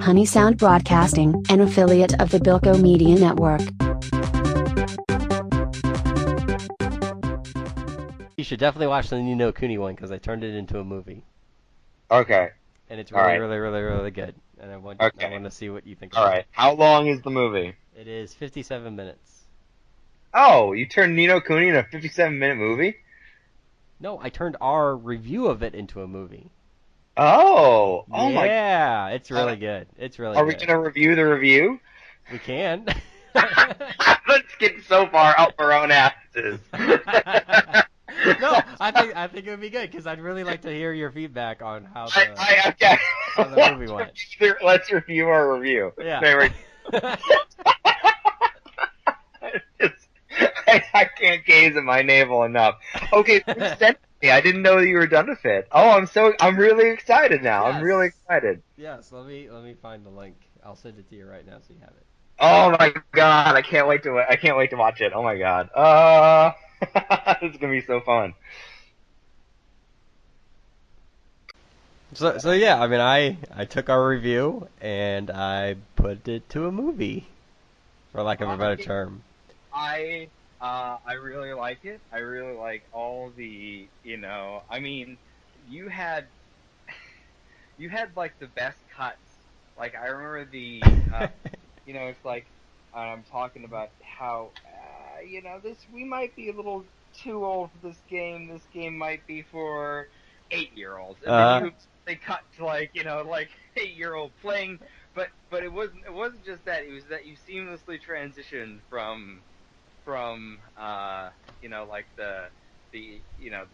Honey Sound Broadcasting, an affiliate of the Bilko Media Network. You should definitely watch the Ni No Kuni one because I turned it into a movie, Okay. and it's All really, right. really, really, really good. And I want Okay. to see what you think All about right. How long is the movie? it. It is 57 minutes. Oh, you turned Ni No Kuni into a 57-minute movie? No, I turned our review of it into a movie. Oh. Oh my Yeah, it's really God. good. It's really Are we good. gonna review the review? We can. Let's get so far up our own asses. No, I think it would be good because I'd really like to hear your feedback on Okay. how the movie went. Let's review our review. Yeah. Okay, I can't gaze at my navel enough. Okay, please send it to me. I didn't know that you were done with it. Oh, I'm really excited now. I'm really Yes. excited. Yes. Let me find the link. I'll send it to you right now so you have it. Oh my God, I can't wait to watch it. Oh my God. This is gonna be so fun. So yeah, I mean, I took our review and I put it to a movie, for lack of a better term. I really like it. I really like all the, I mean, you had you had like the best cuts. Like I remember it's like I'm talking about how this we might be a little too old for this game. This game might be for 8-year-olds, and then Uh, they cut to like 8-year-old playing. But it wasn't just that. It was that you seamlessly transitioned from like the the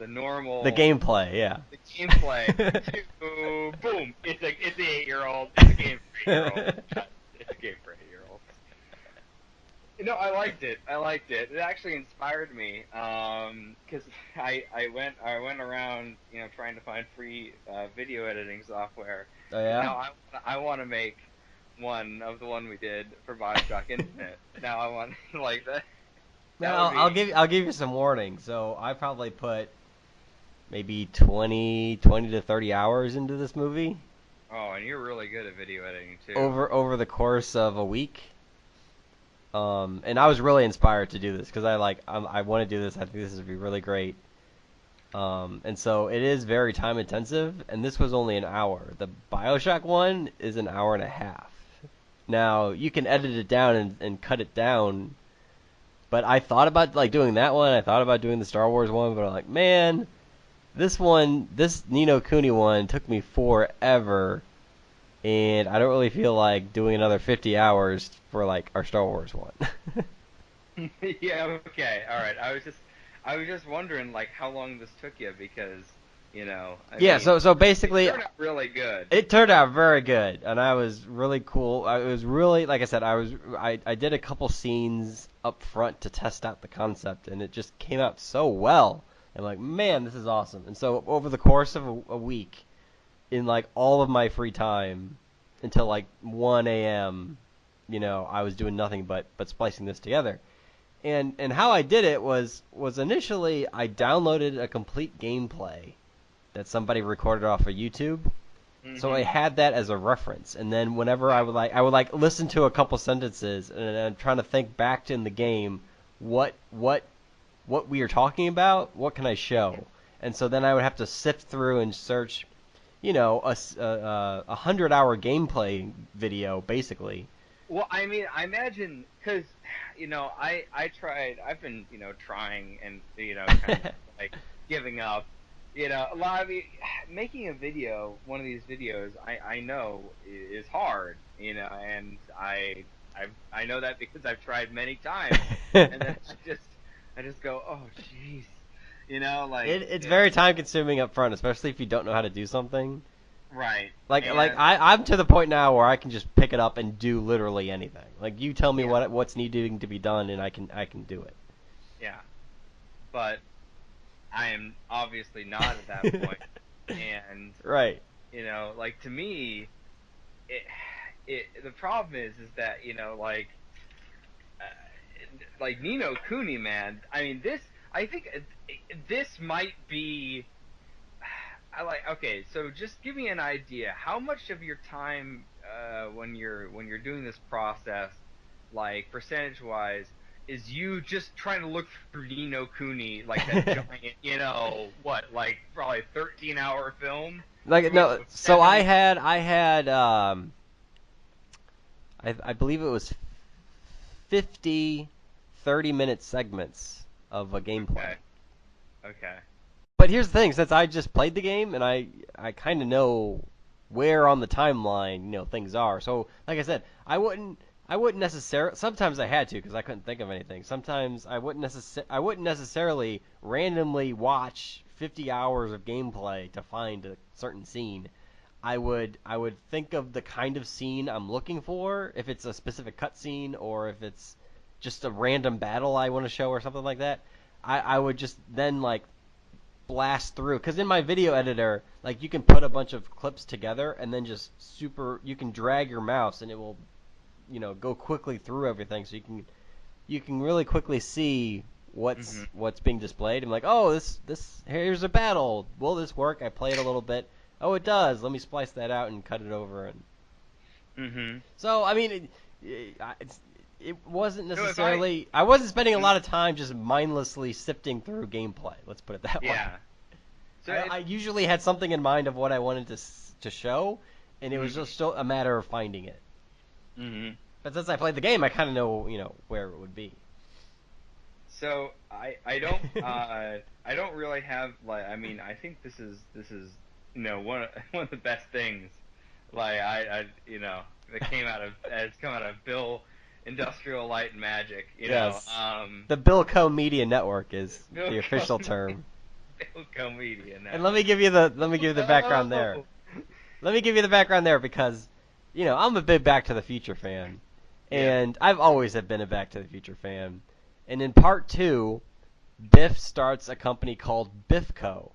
normal gameplay, yeah. the gameplay to boom, it's an 8-year-old, it's a game for 8-year-olds. It's a game for 8-year-olds. I liked it. I liked it. It actually inspired me, because I went around, trying to find free video editing software, Oh because yeah. now I want to make one of the one we did for Bioshock Infinite. Now I want like that. That Now would be. I'll give you some warning. So I probably put maybe 20 to 30 hours into this movie Oh, and you're really good at video editing too. over the course of a week. And I was really inspired to do this because I want to do this. I think this would be really great. And so it is very time intensive, and this was only an hour. The Bioshock one is an hour and a half. Now you can edit it down and cut it down, but I thought about like doing that one. I thought about doing the Star Wars one, but I'm like, man, this Ni No Kuni one took me forever, and I don't really feel like doing another 50 hours for like our Star Wars one. Yeah, okay, all right. I was just wondering like how long this took you because I Yeah, mean so it basically, turned out really good. it turned out very good, and I was really cool. I was really, like I said, I did a couple scenes up front to test out the concept, and it just came out so well. I'm like, man, this is awesome. And so over the course of a week, in like all of my free time, until like 1 a.m., I was doing nothing but splicing this together. And how I did it was initially I downloaded a complete gameplay that somebody recorded off of YouTube. So I Hmm. had that as a reference, and then whenever I would listen to a couple sentences, and I'm trying to think back to in the game what we are talking about, what can I show, and so then I would have to sift through and search, a 100-hour gameplay video basically. Well, I mean, I imagine because I tried. I've been trying and kind of like giving up. A lot of making a video, one of these videos, I know is hard. And I know that because I've tried many times, and then I just go, oh jeez, like It's very time consuming up front, especially if you don't know how to do something. right. Like And I'm to the point now where I can just pick it up and do literally anything. Like you tell me yeah, what's needing to be done, and I can do yeah, but I am obviously not at that it. point. And Right. like to me, it the problem is that like Ni No Kuni, man. I mean, I think this might be. I like. Okay, so just give me an idea. How much of your time when you're doing this process, like percentage wise, is you just trying to look through Ni No Kuni, like that giant, what, like probably 13-hour film Like with, no, with so 70. I had I believe it was 50 30-minute segments of a gameplay. Okay. Okay. But here's the thing, since I just played the game and I kind of know where on the timeline, things are. So, like I said, I wouldn't necessarily. Sometimes I had to because I couldn't think of anything. Sometimes I wouldn't necessarily randomly watch 50 hours of gameplay to find a certain scene. I would think of the kind of scene I'm looking for, if it's a specific cutscene or if it's just a random battle I want to show or something like that. I would just then like blast through, because in my video editor, like, you can put a bunch of clips together and then just you can drag your mouse and it will go quickly through everything, so you can really quickly see Hmm. what's being displayed. I'm like, oh, this here's a battle. Will this work? I play it a little bit. Oh, it does. Let me splice that out and cut it over. And Hmm. so, I mean, it wasn't So if I, necessarily. I wasn't spending a mm, lot of time just mindlessly sifting through gameplay. Let's put it that way. yeah. So I, if, I usually had something in mind of what I wanted to show, and it was hmm just still a matter of finding it. hmm But since I played the game, I kind of know where it would be. So I don't really have, like, I mean, I think this is one of the best things, like, that came out of has come out of Bill Industrial Light and Magic, Yes, the Bilco Media Network is Bill the official term. Bill Comedia And let me Network. give you the background there. Oh. Let me give you the background there because, I'm a big Back to the Future fan, Yeah. and I've always have been a Back to the Future fan. And in part two, Biff starts a company called Biffco,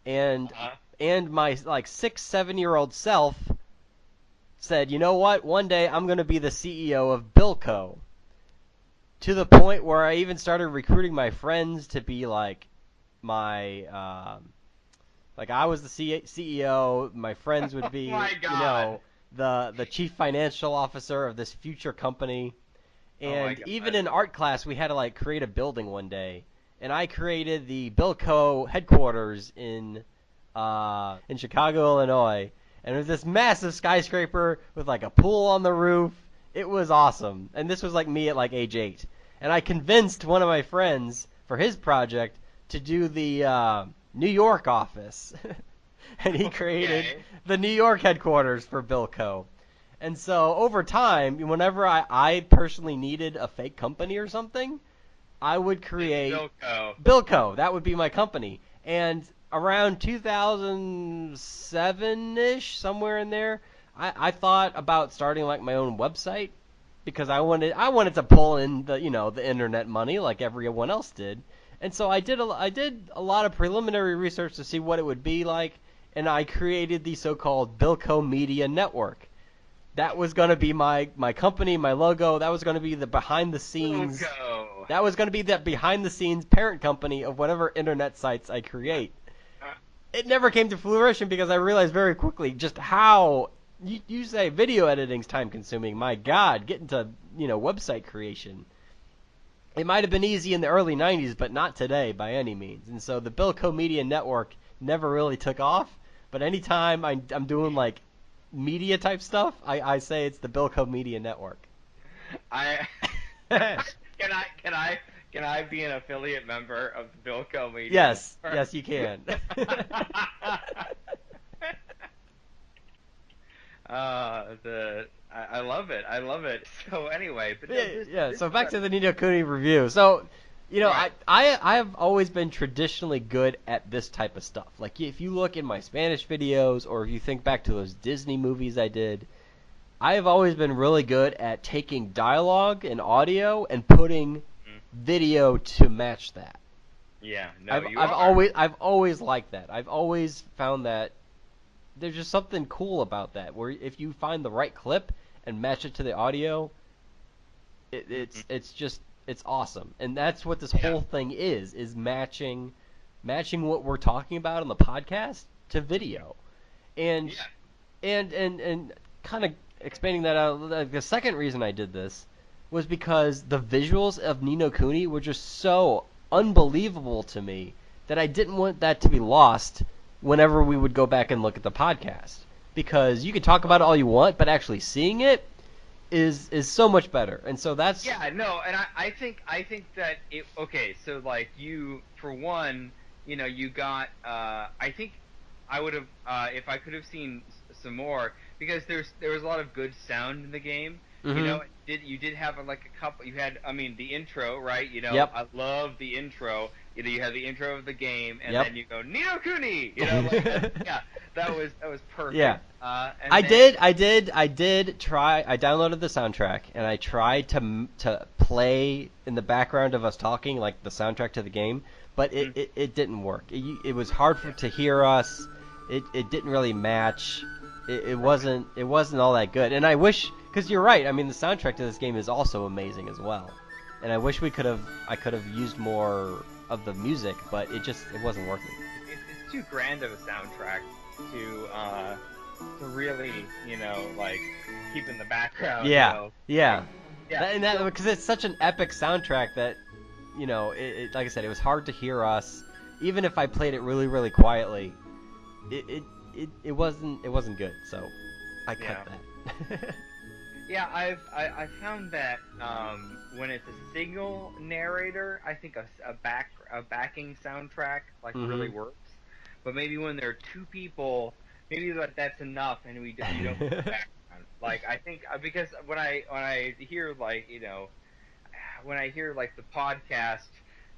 and Uh-huh. and my like 6 7 year old self said, you know what? One day I'm going to be the CEO of Bilco. To the point where I even started recruiting my friends to be like my like, I was the CEO. My friends would Oh be, my God. the chief financial officer of this future company. Oh my And even God. in art class, we had to like create a building one day, and I created the Bilco headquarters in Chicago, Illinois. And it was this massive skyscraper with like a pool on the roof. It was awesome. And this was like me at like age 8. And I convinced one of my friends for his project to do the New York office. And he created Okay. the New York headquarters for Bilco. And so over time, whenever I personally needed a fake company or something, I would It's create Bilko. Bilco. That would be my company. And around 2007-ish, somewhere in there, I thought about starting like my own website because I wanted to pull in the internet money like everyone else did. And so I did a lot of preliminary research to see what it would be like, and I created the so-called Bilco Media Network. That was going to be my company, my logo. That was going to be the behind the scenes. Bilko. That was going to be the behind the scenes parent company of whatever internet sites I create. It never came to fruition because I realized very quickly just how you say video editing's time consuming. My God, getting to website creation. It might have been easy in the early 90s, but not today by any means. And so the Bilco Media Network never really took off. But anytime I'm doing like media type stuff, I say it's the Bilco Media Network. I can I be an affiliate member of the Bilko Media Yes, Network? yes, you can. I love it. I love it. So anyway, but no, Yeah, this yeah. this So is back to the Ni No Kuni review. So, right. I have always been traditionally good at this type of stuff. Like, if you look in my Spanish videos, or if you think back to those Disney movies I did, I have always been really good at taking dialogue and audio and putting Mm. video to match that. Yeah. No, I've you I've are. always I've always liked that. I've always found that there's just something cool about that, where if you find the right clip and match it to the audio, Hmm. it's awesome. And that's what this Yeah. whole thing is matching what we're talking about on the podcast to video. And Yeah. and kind of expanding that out, like, the second reason I did this was because the visuals of Ni No Kuni were just so unbelievable to me that I didn't want that to be lost whenever we would go back and look at the podcast. Because you can talk about it all you want, but actually seeing it is so much better. And so that's Yeah, no, and I think that it okay, so like you for one, you got I think I would have if I could have seen some more because there was a lot of good sound in the game. Mhm. You did have like a couple you had I mean the intro, right? Yep. I love the intro. You have the intro of the game and Yep. then you go Ni No Kuni, yeah, that was perfect. Yeah. And I then, did try. I downloaded the soundtrack and I tried to play in the background of us talking, like the soundtrack to the game, but it didn't work. It was hard to hear us. It didn't really match. It wasn't all that good. And I wish, because you're right. I mean, the soundtrack to this game is also amazing as well. And I wish I could have used more of the music, but it wasn't working. it's too grand of a soundtrack to really, like keep in the background. Yeah, yeah. Yeah. And that because it's such an epic soundtrack that, like I said, it was hard to hear us. Even if I played it really, really quietly, it wasn't good. So I cut that. Yeah, I found that when it's a single narrator, I think a backing soundtrack like really works. But maybe when there are two people, maybe that's enough, and you don't put the background. Like I think because when I hear like when I hear like the podcast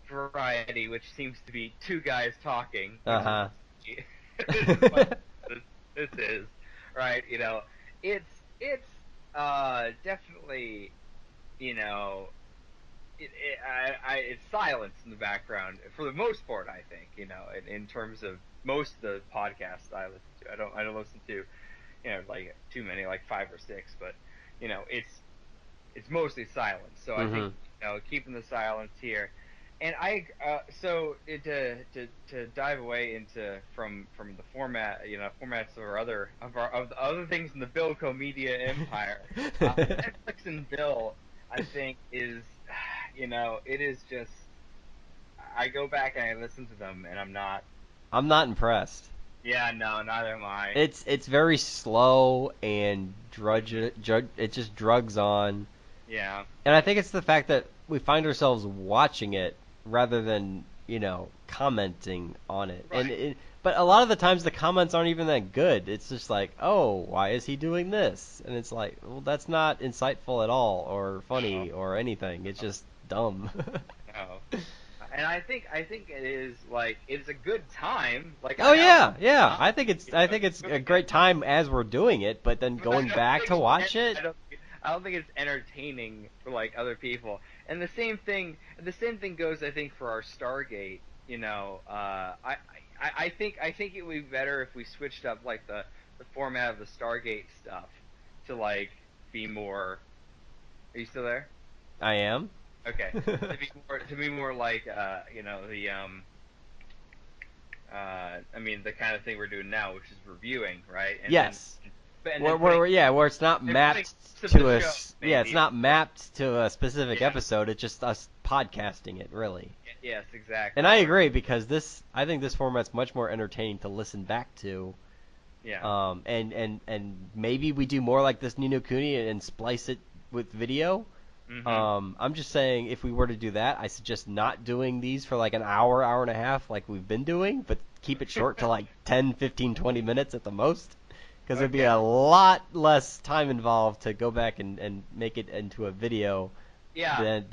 variety, which seems to be two guys talking, which is what this is, right? It's definitely, it's silence in the background for the most part. I think, in terms of most of the podcasts I listen to, I don't listen to, like too many, like 5 or 6, but it's mostly silence. So I think keeping the silence here. And to dive away into from the formats of the other things in the Bilko Media empire, Netflix and Bill, I think is, it is just. I go back and I listen to them, and I'm not impressed. Yeah, no, neither am I. It's very slow and it just drugs on. Yeah. And I think it's the fact that we find ourselves watching it rather than, commenting on it. Right. But a lot of the times the comments aren't even that good. It's just like, oh, why is he doing this? And it's like, well, that's not insightful at all or funny or anything. It's just dumb. No. And I think it is like it's a good time. Like Oh yeah. I think it's a great time as we're doing it, but then going back to watch it. I don't think it's entertaining for like other people. And the same thing goes, I think, for our Stargate. I think it would be better if we switched up like the format of the Stargate stuff to like be more. Are you still there? I am. Okay. to be more like I mean the kind of thing we're doing now, which is reviewing, right? And yes. Where it's not mapped to a it's not mapped to a specific episode. It's just us podcasting it, really. Yes, exactly. And I agree because I think this format's much more entertaining to listen back to. Yeah. And maybe we do more like this Ni No Kuni and splice it with video. Mm-hmm. I'm just saying if we were to do that, I suggest not doing these for like an hour and a half like we've been doing, but keep it short to like 10, 15, 20 minutes at the most. Because there'd be a lot less time involved to go back and make it into a video than.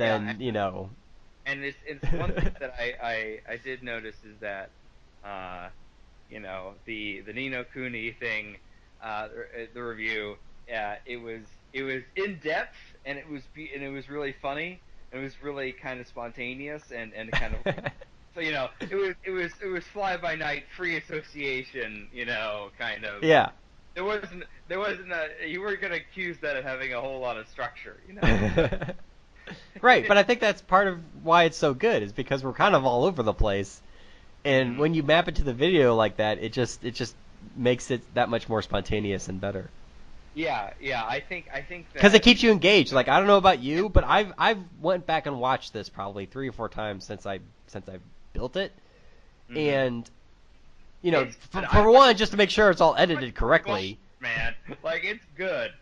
And it's one thing that I did notice is that the Ni No Kuni thing, the review, it was in depth and it was really funny and it was really kind of spontaneous and kind of so it was fly by night free association kind of. Yeah. There wasn't you weren't gonna accuse that of having a whole lot of structure, Right, but I think that's part of why it's so good is because we're kind of all over the place, and when you map it to the video like that, it just makes it that much more spontaneous and better. yeah. I think Because it that. keeps you engaged. Like, I don't know about you, but I've went back and watched this probably 3 or 4 times since I built it, Mhm. and you know, It's for, good. for one, just to make sure it's all edited correctly. Man, like it's good.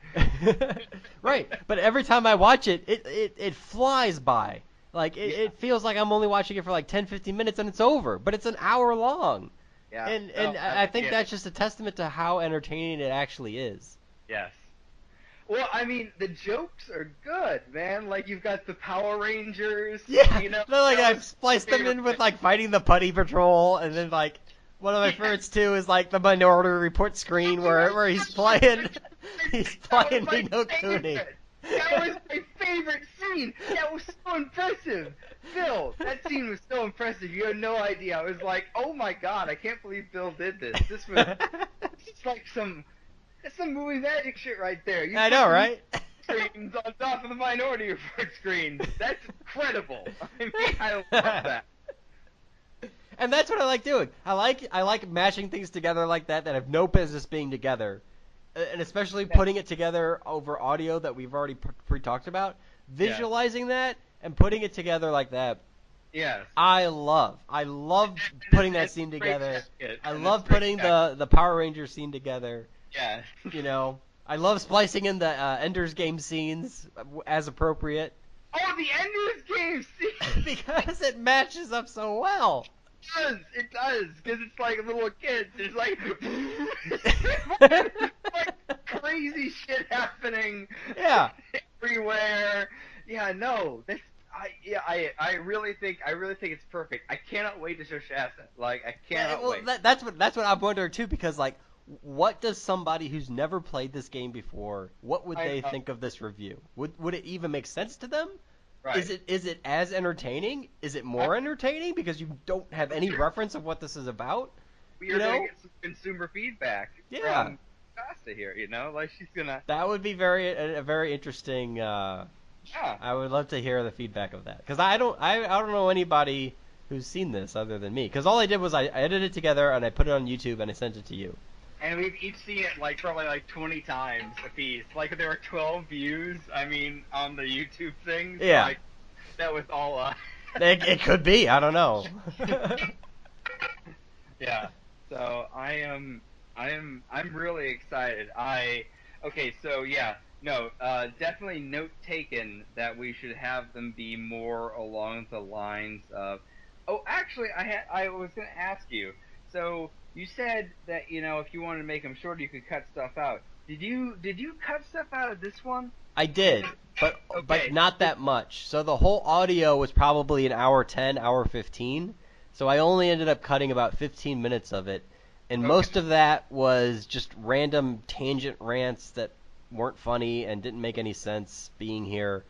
Right, but every time I watch it, it flies by. Like it feels like I'm only watching it for like 10, 15 minutes and it's over, but it's an hour long. Yeah. And No, I think yeah. that's just a testament to how entertaining it actually is. Yes. Well, I mean, the jokes are good, man. Like you've got the Power Rangers. Yeah, You know, they're like that I've was spliced them in with like fighting the Putty Patrol, and then like one of my favorites too is like the Minority Report screen where he's playing That was Ni my No Kuni. favorite. That was my favorite scene. That was so impressive. Bill, that scene was so impressive. You have no idea. I was like, oh my god, I can't believe Bill did this. This is like that's some movie magic shit right there. You I put know, the right? screens on top of the Minority Report screens. That's incredible. I mean, I love that. And that's what I like doing. I like mashing things together like that have no business being together, and especially putting it together over audio that we've already pre-talked about. Yeah. Visualizing that and putting it together like that, Yes. I love putting that scene together. I love putting the Power Rangers scene together. Yeah. You know, I love splicing in the Ender's Game scenes as appropriate Oh, the Ender's Game scene. because it matches up so well. It does, because it's like little kids. There's like, like crazy shit happening Yeah. everywhere. Yeah, no, I really think it's perfect. I cannot wait to show Shasta. Like, I cannot Well, wait. that's what I'm wondering too, because like, what does somebody who's never played this game before, what would I they know. think of this review? Would it even make sense to them? Right. Is it as entertaining? Is it more entertaining because you don't have any reference of what this is about? We are gonna get some consumer feedback Yeah. from Shasta here. You know, like she's gonna. That would be a very interesting. Yeah. I would love to hear the feedback of that, because I don't know anybody who's seen this other than me. Because all I did was I edited it together and I put it on YouTube and I sent it to you. And we've each seen it like probably like 20 times a piece. Like there were 12 views. I mean, on the YouTube thing. So, Yeah. like, that was all. It could be. I don't know. Yeah. So I'm really excited. Okay. So yeah. No. Definitely note taken that we should have them be more along the lines of. Oh, actually, I was gonna ask you. So you said that if you wanted to make them shorter, you could cut stuff out. Did you cut stuff out of this one? I did, but Okay. not that much. So the whole audio was probably an hour 10, hour 15. So I only ended up cutting about 15 minutes of it, and most of that was just random tangent rants that weren't funny and didn't make any sense being here.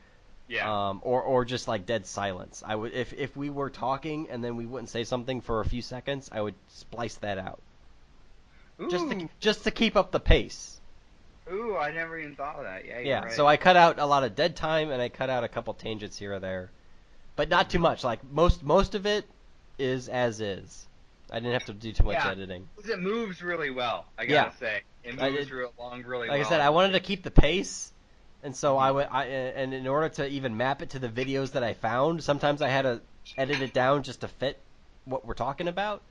Yeah. Or just like dead silence. I would if we were talking and then we wouldn't say something for a few seconds, I would splice that out. Ooh. Just to keep up the pace. Ooh, I never even thought of that. Yeah. You're Yeah, right. so I cut out a lot of dead time and I cut out a couple tangents here or there. But not too much. Like most of it is as is. I didn't have to do too much editing. It moves really well, I gotta say. It moves along really well. Like I said, I wanted to keep the pace, and so and in order to even map it to the videos that I found, sometimes I had to edit it down just to fit what we're talking about.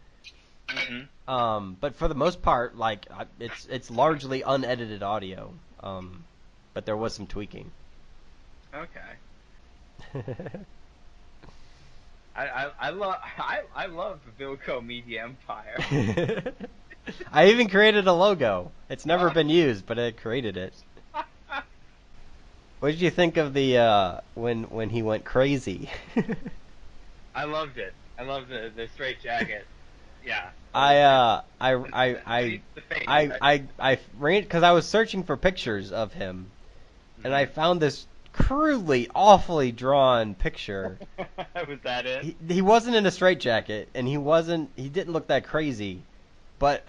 Mm-hmm. But for the most part, like it's largely unedited audio. But there was some tweaking. Okay. I love the Vilco Media Empire. I even created a logo. It's never been used, but I created it. What did you think of the when he went crazy? I loved it. I loved the straight jacket. Yeah. I ran because I was searching for pictures of him, and I found this crudely, awfully drawn picture. Was that it? He wasn't in a straitjacket, and he didn't look that crazy, but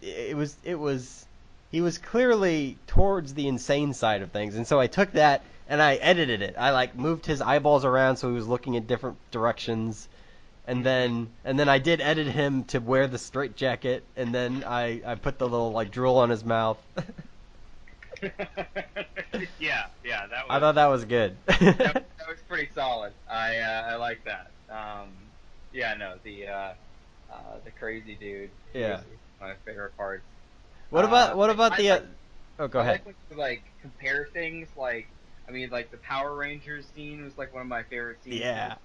he was clearly towards the insane side of things, and so I took that and I edited it. I like moved his eyeballs around so he was looking in different directions, and then I did edit him to wear the straitjacket, and then I put the little like drool on his mouth. Yeah, I thought that was good. that was pretty solid. I like that. Yeah, no, the crazy dude. Yeah. He's one of my favorite parts. What about I the? like Oh, go I ahead. like when you like compare things. Like, I mean, like the Power Rangers scene was like one of my favorite scenes. Yeah.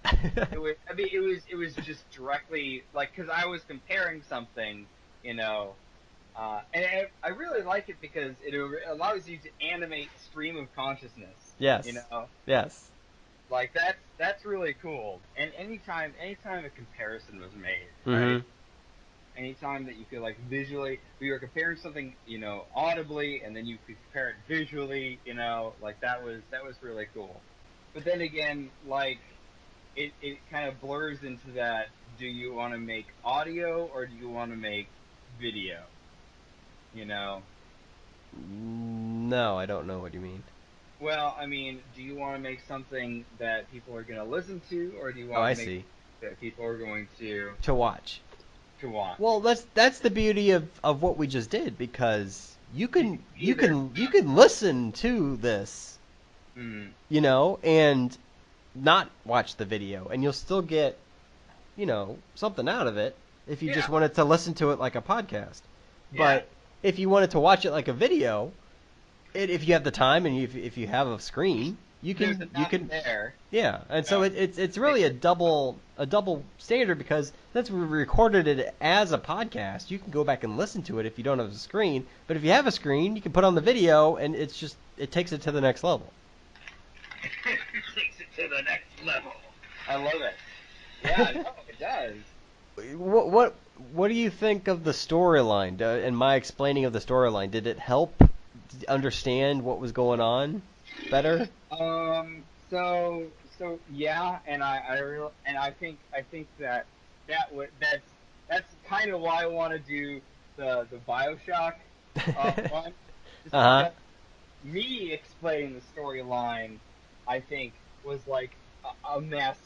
It was. I mean, it was just directly like because I was comparing something, you know. And I really like it because it allows you to animate stream of consciousness. You Yes. know, Yes. like that's really cool. And anytime a comparison was made, right? Mhm. Anytime that you could like visually, we were comparing something, audibly, and then you could compare it visually, like that was really cool. But then again, like it kind of blurs into that. Do you want to make audio or do you want to make video? You know. No, I don't know what you mean. Well, I mean, do you want to make something that people are going to listen to, or do you Oh, want I to make see. that people are going To watch. to watch? Well, that's the beauty of what we just did because Either. you can listen to this, Mm, and not watch the video, and you'll still get, something out of it if you just yeah, wanted to listen to it like a podcast. yeah. But if you wanted to watch it like a video, if you have the time and if you have a screen, There's you enough can there. yeah. And so Uh, it's really a double standard because since we recorded it as a podcast, you can go back and listen to it if you don't have a screen. But if you have a screen, you can put on the video, and it takes it to the next level. Takes it to the next level. I love it. Yeah, no, it does. What do you think of the storyline? And my explaining of the storyline, did it help understand what was going on better? So yeah, and I think that's kind of why I want to do the BioShock one, just Uh-huh. because me explaining the storyline, I think, was like a mess,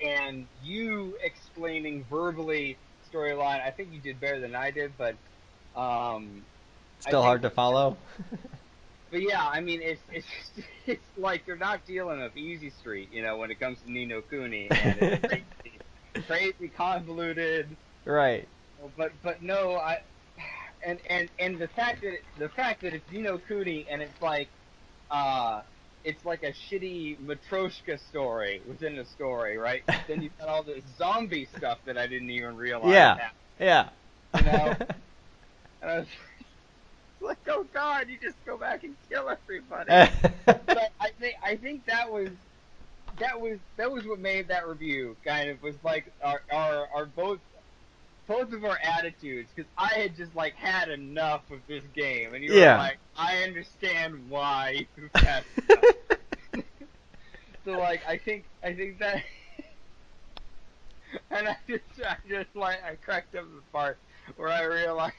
and you explaining verbally storyline, I think you did better than I did, but I Still hard think to follow. but yeah, I mean, it's just, it's like you're not dealing with easy street, when it comes to Ni No Kuni, and it's crazy convoluted. Right. But no, and the fact that it's Ni No Kuni and uh, it's like a shitty Matryoshka story within the story, right? But then you've got all this zombie stuff that I didn't even realize Yeah. happened, Yeah. you know. And I was like, oh God, you just go back and kill everybody. But I think that was what made that review kind of was like our both of our attitudes because I had just like had enough of this game and you were Yeah. like I understand why you've had enough. So like I think that and I just like I cracked up the part where I realized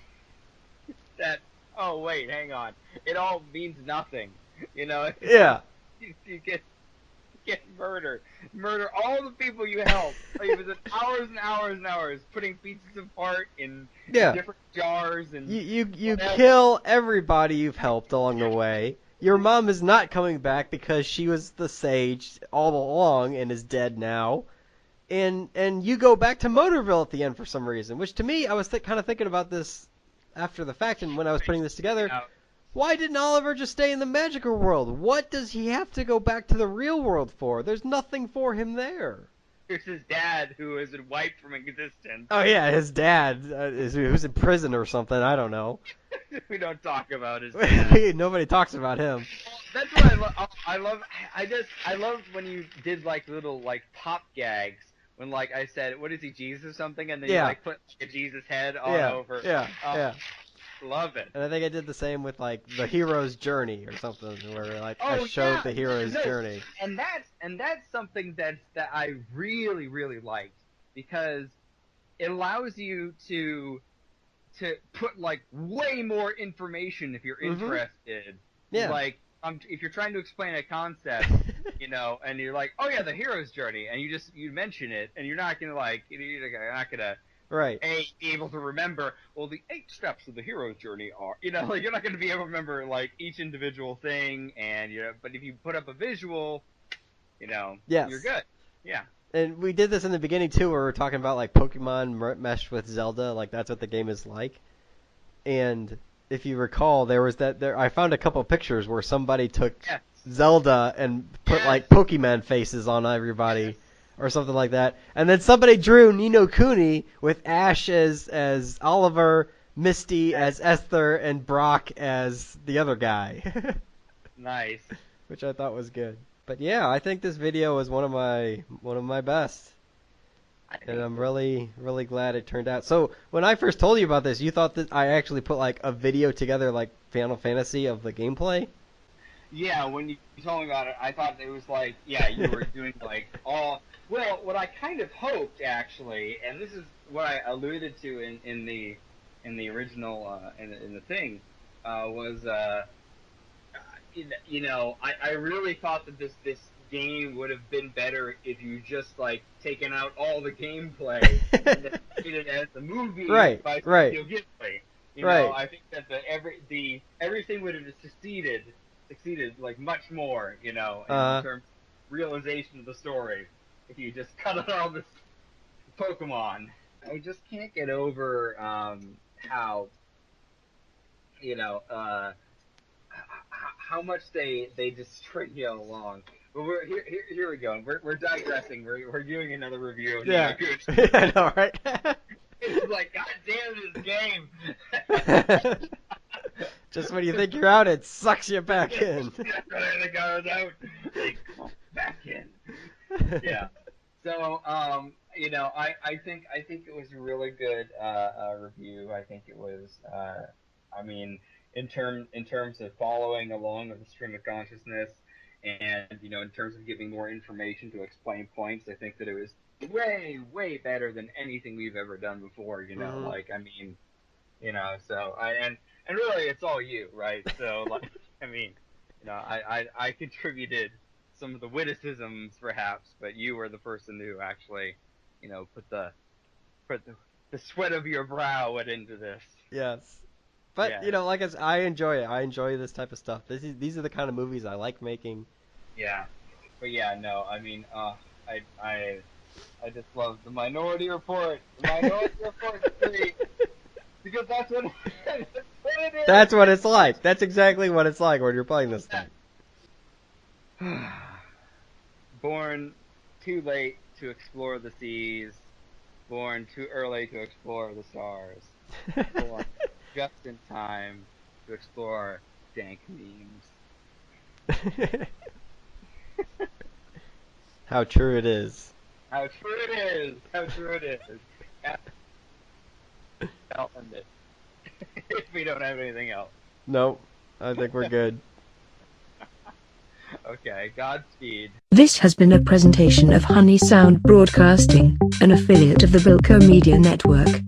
that oh wait hang on it all means nothing it's just Yeah. you get murder all the people you help. Like, it was hours and hours and hours putting pizzas apart in Yeah. different jars and You whatever. kill everybody you've helped along the way. Your mom is not coming back because she was the sage all along and is dead now. And you go back to Motorville at the end for some reason, which to me I was kind of thinking about this after the fact and when I was putting this together. Now, Why didn't Oliver just stay in the magical world? What does he have to go back to the real world for? There's nothing for him there. here's his dad who has been wiped from existence. Oh yeah, his dad who's in prison or something. I don't know. We don't talk about his dad. Nobody talks about him. That's what I love. I love when you did like little like pop gags when like I said what is he Jesus or something and then you Yeah, like put like, a Jesus head on yeah, over. yeah, Oh, yeah. love it. And I think I did the same with like the hero's journey or something, where like I Oh showed yeah, the hero's no, journey. and that's something that I really really liked because it allows you to put like way more information if you're Mhm. interested. Yeah. Like if you're trying to explain a concept, and you're like, oh yeah, the hero's journey, and you mention it, and you're not gonna like you're not gonna Right. Be able to remember, well, the 8 steps of the hero's journey are, like, you're not going to be able to remember, like, each individual thing, and, but if you put up a visual, Yes. you're good. Yeah. And we did this in the beginning too, where we're talking about like Pokemon meshed with Zelda, like that's what the game is like. And if you recall, there was I found a couple pictures where somebody took Yes. Zelda and put Yes. like Pokemon faces on everybody. Yes. Or something like that. And then somebody drew Ni No Kuni with Ash as Oliver, Misty as Esther, and Brock as the other guy. Nice. Which I thought was good. But yeah, I think this video was one of my best. And I'm really, really glad it turned out. So when I first told you about this, you thought that I actually put like a video together like Final Fantasy of the gameplay? Yeah, when you told me about it, I thought it was like, yeah, you were doing like all. Well, what I kind of hoped actually, and this is what I alluded to in the original in the thing, was I really thought that this game would have been better if you just like taken out all the gameplay and then made it as the movie by Studio Ghibli. I think that everything would have succeeded like much more, in terms of realization of the story if you just cut out all this Pokemon. I just can't get over how how much they just string you along. But we're here we go. We're digressing. We're doing another review of Ni No Kuni. I know, right? It's like, God damn this game. Just when you think you're out, it sucks you back in. The guy was out. They come back in. Yeah. So, I think it was a really good review. I think it was, in terms of following along with the stream of consciousness, and in terms of giving more information to explain points, I think that it was way better than anything we've ever done before. So and really it's all you, right? So like, I contributed some of the witticisms perhaps, but you were the person who actually, put the sweat of your brow into this. Yes. But like I enjoy it. I enjoy this type of stuff. These are the kind of movies I like making. Yeah, but I just love the Minority Report. The Minority Report 3, because that's what it is. That's what it's like. That's exactly what it's like when you're playing this thing. Born too late to explore the seas. Born too early to explore the stars. Born just in time to explore dank memes. How true it is. How true it is. How true it is. I'll end it. If we don't have anything else. Nope. I think we're good. Okay, Godspeed. This has been a presentation of Honey Sound Broadcasting, an affiliate of the Bilko Media Network.